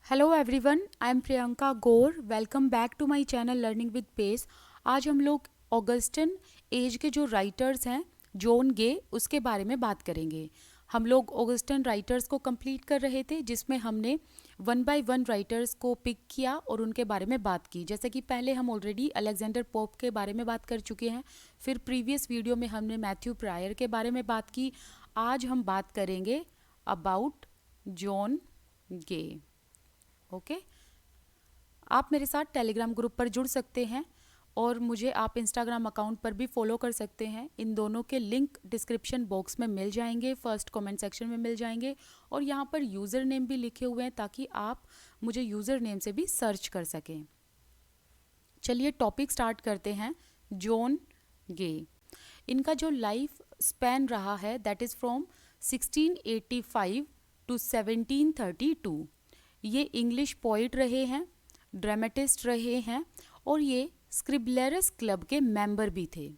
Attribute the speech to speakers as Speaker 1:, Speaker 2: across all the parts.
Speaker 1: Hello everyone, I am Priyanka Gaur. Welcome back to my channel learning with pace. आज हम लोग Augustan age के जो राइटर्स हैं जॉन गे, उसके बारे में बात करेंगे। हम लोग ऑगस्टन राइटर्स को कंप्लीट कर रहे थे, जिसमें हमने वन बाय वन राइटर्स को पिक किया और उनके बारे में बात की। जैसे कि पहले हम ऑलरेडी अलेक्जेंडर पोप के बारे में बात कर चुके हैं, फिर प्रीवियस वीडियो में हमने मैथ्यू प्रायर के बारे में बात की। आज हम बात करेंगे अबाउट जॉन गे। ओके आप मेरे साथ टेलीग्राम ग्रुप पर जुड़ सकते हैं और मुझे आप इंस्टाग्राम अकाउंट पर भी फॉलो कर सकते हैं। इन दोनों के लिंक डिस्क्रिप्शन बॉक्स में मिल जाएंगे, फर्स्ट कमेंट सेक्शन में मिल जाएंगे और यहाँ पर यूज़र नेम भी लिखे हुए हैं ताकि आप मुझे यूज़र नेम से भी सर्च कर सकें। चलिए टॉपिक स्टार्ट करते हैं। जॉन गे, इनका जो लाइफ स्पैन रहा है दैट इज़ फ्रॉम 1685 टू 1732। ये इंग्लिश पोइट रहे हैं, ड्रामेटिस्ट रहे हैं और ये स्क्रिबलेरस क्लब के मेंबर भी थे।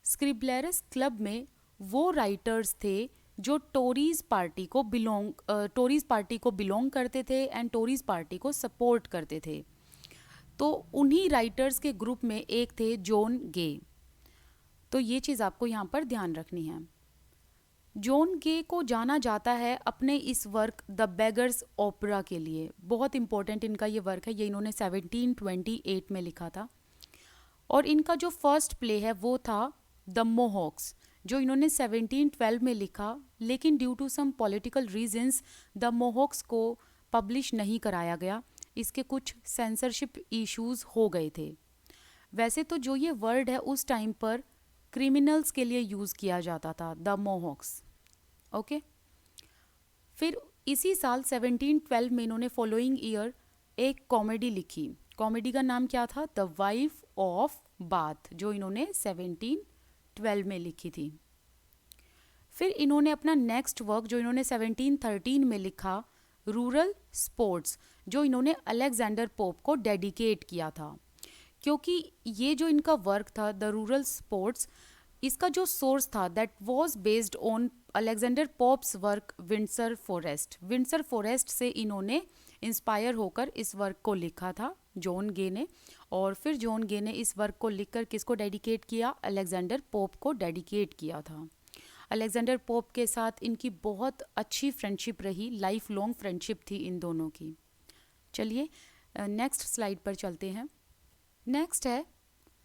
Speaker 1: स्क्रिबलेरस क्लब में वो राइटर्स थे जो टोरीज पार्टी को बिलोंग करते थे एंड टोरीज पार्टी को सपोर्ट करते थे। तो उन्हीं राइटर्स के ग्रुप में एक थे जॉन गे। तो ये चीज़ आपको यहाँ पर ध्यान रखनी है। जॉन गे को जाना जाता है अपने इस वर्क द बेगर्स ओपेरा के लिए। बहुत इंपॉर्टेंट इनका ये वर्क है, ये इन्होंने 1728 में लिखा था। और इनका जो फर्स्ट प्ले है वो था द मोहॉक्स, जो इन्होंने 1712 में लिखा, लेकिन due to some political reasons the Mohawks को पब्लिश नहीं कराया गया। इसके कुछ सेंसरशिप इश्यूज हो गए थे। वैसे तो जो ये वर्ड है उस टाइम पर क्रिमिनल्स के लिए यूज़ किया जाता था, द मोहॉक्स। ओके फिर इसी साल 1712 में इन्होंने फॉलोइंग ईयर एक कॉमेडी लिखी। कॉमेडी का नाम क्या था? द वाइफ ऑफ बाथ, जो इन्होंने 1712 में लिखी थी। फिर इन्होंने अपना नेक्स्ट वर्क जो इन्होंने 1713 में लिखा, रूरल स्पोर्ट्स, जो इन्होंने अलेक्जेंडर पोप को डेडिकेट किया था। क्योंकि ये जो इनका वर्क था द रूरल स्पोर्ट्स, इसका जो सोर्स था that was based on Alexander pops work Windsor forest. Windsor forest से इन्होंने इंस्पायर होकर इस वर्क को लिखा था जॉन गे ने। और फिर जॉन गे ने इस वर्क को लिखकर किसको डेडिकेट किया? अलेक्जेंडर पोप को डेडिकेट किया था। अलेक्जेंडर पोप के साथ इनकी बहुत अच्छी फ्रेंडशिप रही, लाइफ लॉन्ग फ्रेंडशिप थी इन दोनों की। चलिए नेक्स्ट स्लाइड पर चलते हैं। नेक्स्ट है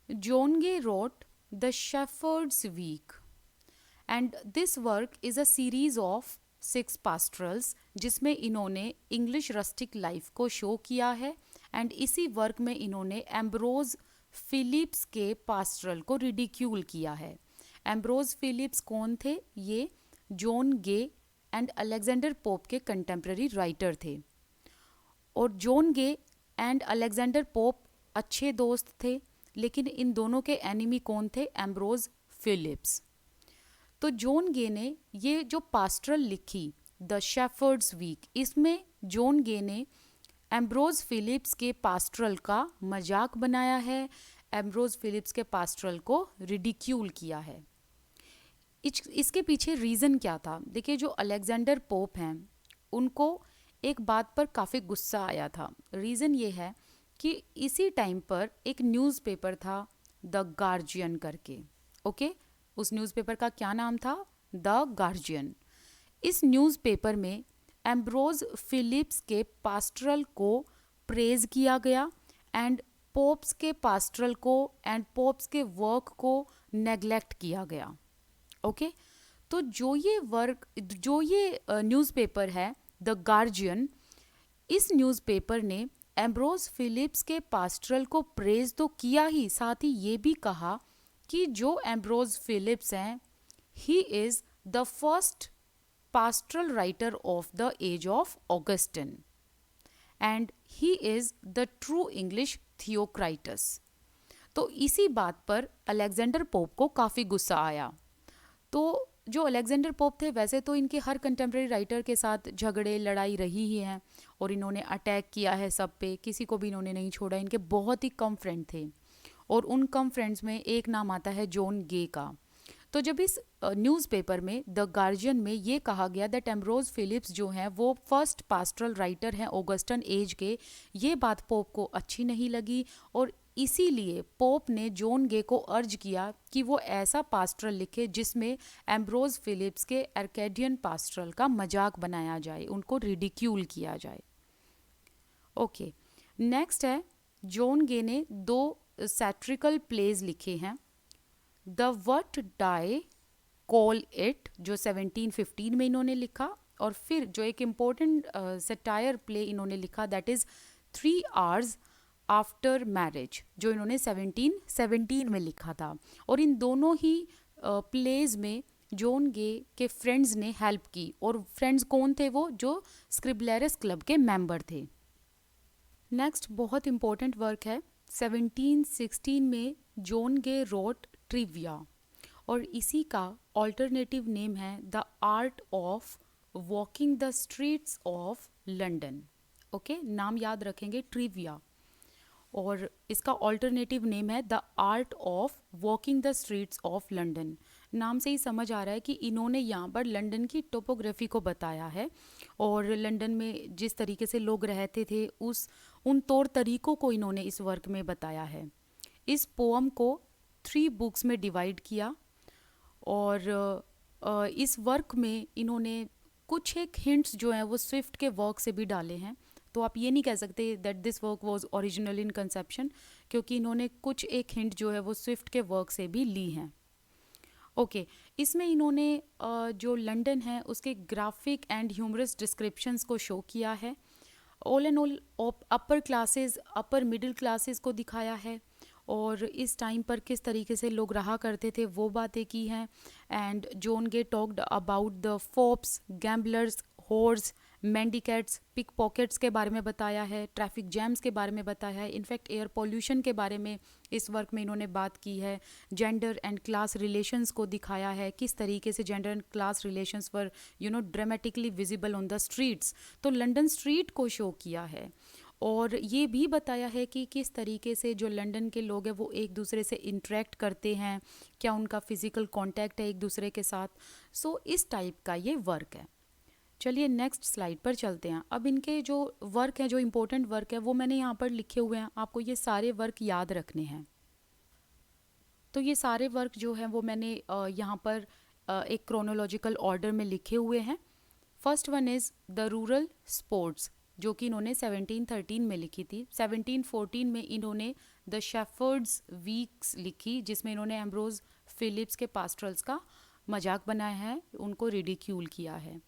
Speaker 1: John Gay wrote the Shepherd's Week and this work is a series of 6 pastorals, जिसमें इन्होंने इंग्लिश रस्टिक लाइफ को शो किया है। एंड इसी वर्क में इन्होंने एम्ब्रोज फिलिप्स के पास्टरल को रिडिक्यूल किया है। एम्ब्रोज फिलिप्स कौन थे? ये John Gay and Alexander Pope के कंटेम्प्रेरी राइटर थे। और John Gay and Alexander Pope अच्छे दोस्त थे, लेकिन इन दोनों के एनिमी कौन थे? Ambrose Philips. तो जॉन गे ने ये जो पास्टरल लिखी द शेफर्ड्स वीक, इसमें जॉन गे ने एम्ब्रोज फिलिप्स के पास्टरल का मजाक बनाया है, एम्ब्रोज फिलिप्स के पास्टरल को रिडिक्यूल किया है। इसके पीछे रीज़न क्या था? देखिए, जो अलेक्जेंडर पोप हैं उनको एक बात पर काफ़ी गुस्सा आया था। रीज़न ये है कि इसी टाइम पर एक न्यूज़पेपर था द गार्जियन करके। ओके उस न्यूज़पेपर का क्या नाम था? The guardian. इस न्यूज़पेपर में एम्ब्रोज फिलिप्स के पास्टरल को प्रेज किया गया एंड पोप्स के पास्टरल को एंड पोप्स के वर्क को नेग्लेक्ट किया गया। ओके तो जो ये न्यूज़पेपर है द गार्जियन, इस न्यूज़पेपर ने एम्ब्रोज फिलिप्स के पास्टरल को प्रेज तो किया ही, साथ ही ये भी कहा कि जो एम्ब्रोज फिलिप्स हैं he is the first pastoral writer of the age of Augustan and he is the true English Theocritus. तो इसी बात पर अलेक्जेंडर पोप को काफ़ी गुस्सा आया। तो जो अलेक्जेंडर पोप थे, वैसे तो इनके हर कंटेम्प्रेरी राइटर के साथ झगड़े लड़ाई रही ही हैं और इन्होंने अटैक किया है सब पे, किसी को भी इन्होंने नहीं छोड़ा। इनके बहुत ही कम फ्रेंड थे और उन कम फ्रेंड्स में एक नाम आता है जॉन गे का। तो जब इस न्यूज़पेपर में द गार्जियन में ये कहा गया दैट एम्ब्रोज फिलिप्स जो हैं वो फर्स्ट पास्टरल राइटर हैं ऑगस्टन एज के, ये बात पोप को अच्छी नहीं लगी और इसीलिए पोप ने जॉन गे को अर्ज किया कि वो ऐसा पास्टरल लिखे जिसमें एम्ब्रोज फिलिप्स के आर्केडियन पास्टरल का मजाक बनाया जाए, उनको रिडिक्यूल किया जाए। ओके, नेक्स्ट है जॉन गे ने 2 सैट्रिकल प्लेज लिखे हैं। The what d'ye call it जो 1715 में इन्होंने लिखा, और फिर जो एक इम्पोर्टेंट सटायर प्ले इन्होंने लिखा that is 3 hours after marriage जो इन्होंने 1717 में लिखा था। और इन दोनों ही प्लेज में जॉन गे के फ्रेंड्स ने हेल्प की, और फ्रेंड्स कौन थे वो, जो स्क्रिबलेरस क्लब के मेंबर थे। नेक्स्ट बहुत इम्पोर्टेंट वर्क है, 1716 में जॉन गे रोट ट्रिविया, और इसी का ऑल्टरनेटिव नेम है the art of walking the streets of London. Okay, नाम याद रखेंगे ट्रिविया, और इसका ऑल्टरनेटिव नेम है the art of walking the streets of London. नाम से ही समझ आ रहा है कि इन्होंने यहाँ पर लंदन की टोपोग्राफी को बताया है, और लंदन में जिस तरीके से लोग रहते थे उन तौर तरीकों को इन्होंने इस वर्क में बताया है। इस पोअम को 3 बुक्स में डिवाइड किया, और इस वर्क में इन्होंने कुछ एक हिंट्स जो हैं वो स्विफ्ट के वर्क से भी डाले हैं। तो आप ये नहीं कह सकते that this work was original in conception, क्योंकि इन्होंने कुछ एक हिंट जो है वो स्विफ्ट के वर्क से भी ली हैं। ओके, इसमें इन्होंने जो लंदन है उसके ग्राफिक एंड ह्यूमरस डिस्क्रिप्शंस को शो किया है। All and all upper classes, upper middle classes को दिखाया है, और इस टाइम पर किस तरीके से लोग रहा करते थे वो बातें की हैं। And John Gay talked about the fops, gamblers, whores, mendicants, pickpockets के बारे में बताया है, ट्रैफिक जैम्स के बारे में बताया है, इनफैक्ट एयर पॉल्यूशन के बारे में इस वर्क में इन्होंने बात की है। जेंडर एंड क्लास रिलेशंस को दिखाया है, किस तरीके से gender and class relations were dramatically visible on the streets, तो लंदन स्ट्रीट को शो किया है। और ये भी बताया है कि किस तरीके से जो लंदन के लोग हैं वो एक दूसरे से इंटरेक्ट करते हैं, क्या उनका फिज़िकल कांटेक्ट है एक दूसरे के साथ। सो इस टाइप का ये वर्क है। चलिए नेक्स्ट स्लाइड पर चलते हैं। अब इनके जो वर्क हैं, जो इम्पोर्टेंट वर्क है वो मैंने यहाँ पर लिखे हुए हैं, आपको ये सारे वर्क याद रखने हैं। तो ये सारे वर्क जो हैं वो मैंने यहाँ पर एक क्रोनोलॉजिकल ऑर्डर में लिखे हुए हैं। First one is the rural sports जो कि इन्होंने 1713 में लिखी थी। 1714 में इन्होंने द शेफर्ड्स वीक्स लिखी, जिसमें इन्होंने एम्ब्रोज फिलिप्स के पास्टरल्स का मजाक बनाया है, उनको रिडिक्यूल किया है।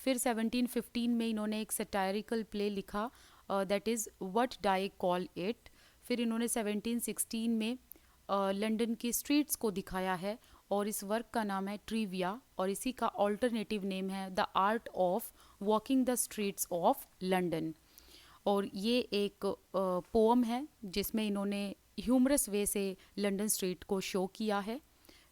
Speaker 1: फिर 1715 में इन्होंने एक सटायरिकल प्ले लिखा that is what d'ye call it. फिर इन्होंने 1716 में लंदन की स्ट्रीट्स को दिखाया है, और इस वर्क का नाम है ट्रिविया, और इसी का ऑल्टरनेटिव नेम है the art of walking the streets of London. और ये एक पोअम है जिसमें इन्होंने ह्यूमरस वे से लंदन स्ट्रीट को शो किया है।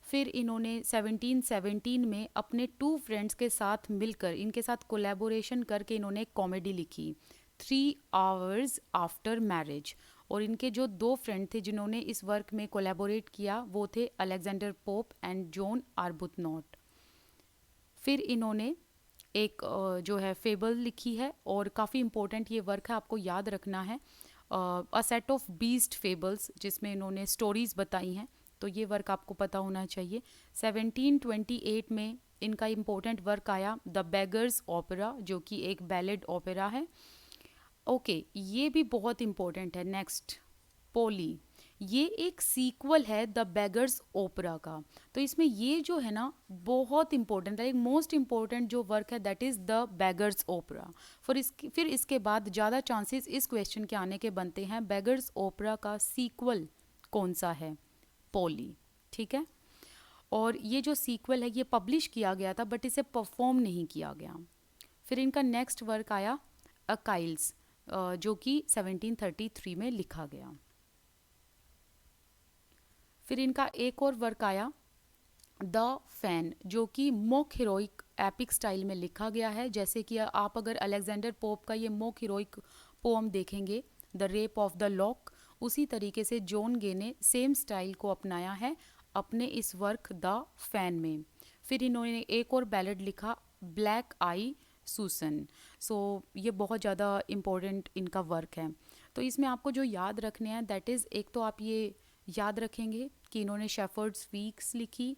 Speaker 1: फिर इन्होंने 1717 में अपने 2 फ्रेंड्स के साथ मिलकर, इनके साथ कोलैबोरेशन करके इन्होंने एक कॉमेडी लिखी 3 आवर्स आफ्टर मैरिज, और इनके जो 2 फ्रेंड थे जिन्होंने इस वर्क में कोलैबोरेट किया वो थे अलेक्जेंडर पोप एंड जॉन आर्बुथनॉट। फिर इन्होंने एक जो है फेबल लिखी है, और काफ़ी इम्पोर्टेंट ये वर्क है, आपको याद रखना है, a set of beast fables, जिसमें इन्होंने स्टोरीज बताई हैं, तो ये वर्क आपको पता होना चाहिए। 1728 में इनका इम्पोर्टेंट वर्क आया द बेगर्स ओपेरा, जो कि एक बैलेड ओपेरा है। ओके, ये भी बहुत इम्पोर्टेंट है। नेक्स्ट पोली, ये एक सीक्वल है द बेगर्स ओपेरा का, तो इसमें ये जो है ना बहुत इंपॉर्टेंट है, एक मोस्ट इम्पॉर्टेंट जो वर्क है that is the beggars opera. फिर इसके बाद ज़्यादा चांसेस इस क्वेश्चन के आने के बनते हैं, बेगर्स ओपेरा का सीक्वल कौन सा है, पोली, ठीक है। और ये जो सीक्वल है ये पब्लिश किया गया था बट इसे परफॉर्म नहीं किया गया। फिर इनका नेक्स्ट वर्क आया अकाइल्स, जो कि 1733 में लिखा गया। फिर इनका एक और वर्क आया द फैन, जो कि मोक हीरोइक एपिक स्टाइल में लिखा गया है। जैसे कि आप अगर अलेक्जेंडर पोप का ये मोक हीरोइक पोम देखेंगे the rape of the lock, उसी तरीके से जॉन गे ने सेम स्टाइल को अपनाया है अपने इस वर्क द फैन में। फिर इन्होंने एक और बैलेड लिखा, ब्लैक आई सूसन। सो ये बहुत ज़्यादा इम्पोर्टेंट इनका वर्क है। तो इसमें आपको जो याद रखने हैं दैट इज़, एक तो आप ये याद रखेंगे कि इन्होंने शेफर्ड्स वीक्स लिखी।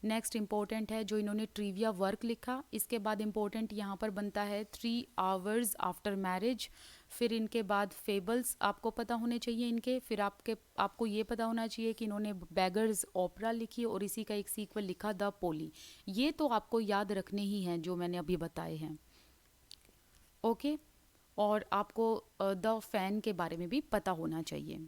Speaker 1: नेक्स्ट इम्पोर्टेंट है जो इन्होंने ट्रिविया वर्क लिखा। इसके बाद इम्पोर्टेंट यहाँ पर बनता है 3 आवर्स आफ्टर मैरिज। फिर इनके बाद फेबल्स आपको पता होने चाहिए इनके। फिर आपको ये पता होना चाहिए कि इन्होंने बैगर्स ओपरा लिखी और इसी का एक सीक्वल लिखा द पोली। ये तो आपको याद रखने ही हैं जो मैंने अभी बताए हैं। ओके, और आपको द फैन के बारे में भी पता होना चाहिए।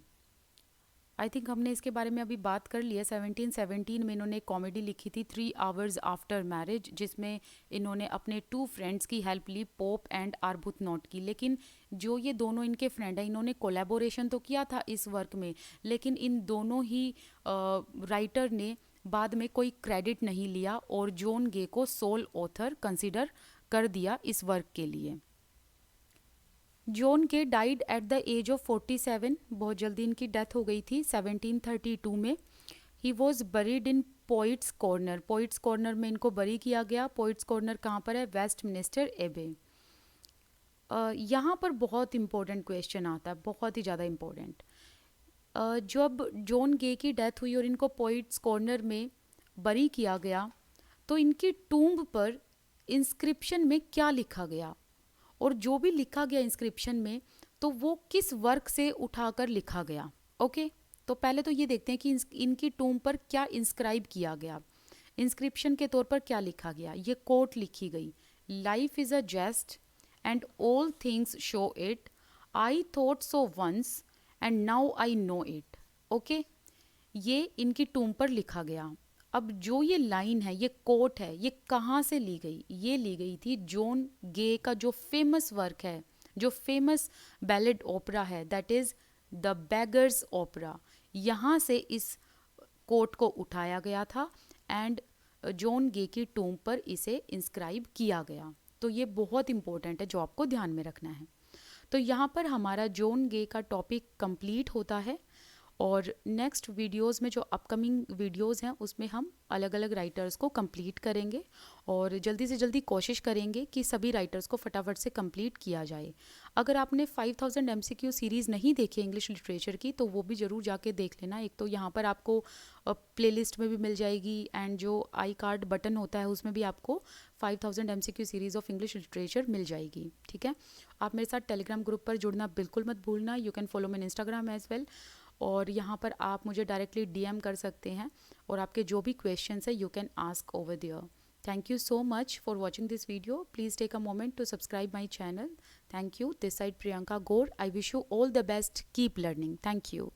Speaker 1: आई थिंक हमने इसके बारे में अभी बात कर ली है। 1717 में इन्होंने एक कॉमेडी लिखी थी 3 आवर्स आफ्टर मैरिज, जिसमें इन्होंने अपने 2 फ्रेंड्स की हेल्प ली, पोप एंड आर्बुथनॉट की। लेकिन जो ये दोनों इनके फ्रेंड हैं, इन्होंने कोलैबोरेशन तो किया था इस वर्क में, लेकिन इन दोनों ही राइटर ने बाद में कोई क्रेडिट नहीं लिया और जॉन गे को सोल ऑथर कंसिडर कर दिया इस वर्क के लिए। John Gay died at the age of 47। बहुत जल्दी इनकी डेथ हो गई थी 1732 में। He was buried in poets corner. Poets corner में इनको बरी किया गया। पोइट्स कॉर्नर कहाँ पर है? वेस्टमिनिस्टर एबे। यहाँ पर बहुत इंपॉर्टेंट क्वेश्चन आता है, बहुत ही ज़्यादा इम्पोर्टेंट। जब जॉन गे की डेथ हुई और इनको पोइट्स कॉर्नर में बरी किया गया, तो इनकी टूम्ब पर इंस्क्रिप्शन में क्या लिखा गया, और जो भी लिखा गया इंस्क्रिप्शन में, तो वो किस वर्क से उठाकर लिखा गया। ओके, तो पहले तो ये देखते हैं कि इनकी टूम्ब पर क्या इंस्क्राइब किया गया। इंस्क्रिप्शन के तौर पर क्या लिखा गया? ये कोट लिखी गई, life is a jest and all things show it, I thought so once and now I know it. Okay, ये इनकी टूम्ब पर लिखा गया। अब जो ये लाइन है, ये कोट है, ये कहाँ से ली गई? ये ली गई थी जॉन गे का जो फेमस वर्क है, जो फेमस बैलेड ओपरा है, दैट इज़ द बेगर्स ओपरा। यहाँ से इस कोट को उठाया गया था एंड जॉन गे की टूम्ब पर इसे इंस्क्राइब किया गया। तो ये बहुत इंपॉर्टेंट है जो आपको ध्यान में रखना है। तो यहाँ पर हमारा जॉन गे का टॉपिक कंप्लीट होता है, और नेक्स्ट वीडियोस में जो अपकमिंग वीडियोस हैं उसमें हम अलग अलग राइटर्स को कंप्लीट करेंगे, और जल्दी से जल्दी कोशिश करेंगे कि सभी राइटर्स को फटाफट से कंप्लीट किया जाए। अगर आपने 5000 MCQ सीरीज़ नहीं देखी इंग्लिश लिटरेचर की, तो वो भी ज़रूर जाके देख लेना। एक तो यहाँ पर आपको प्लेलिस्ट में भी मिल जाएगी, एंड जो आई कार्ड बटन होता है उसमें भी आपको 5000 MCQ series of English literature मिल जाएगी। ठीक है, आप मेरे साथ टेलीग्राम ग्रुप पर जुड़ना बिल्कुल मत भूलना। You can follow me in Instagram as well, और यहाँ पर आप मुझे डायरेक्टली DM कर सकते हैं, और आपके जो भी क्वेश्चंस है you can ask over there. Thank you so much for watching this video. Please take a moment to subscribe my channel. Thank you. This side Priyanka Gaur. I wish you all the best. Keep learning. Thank you.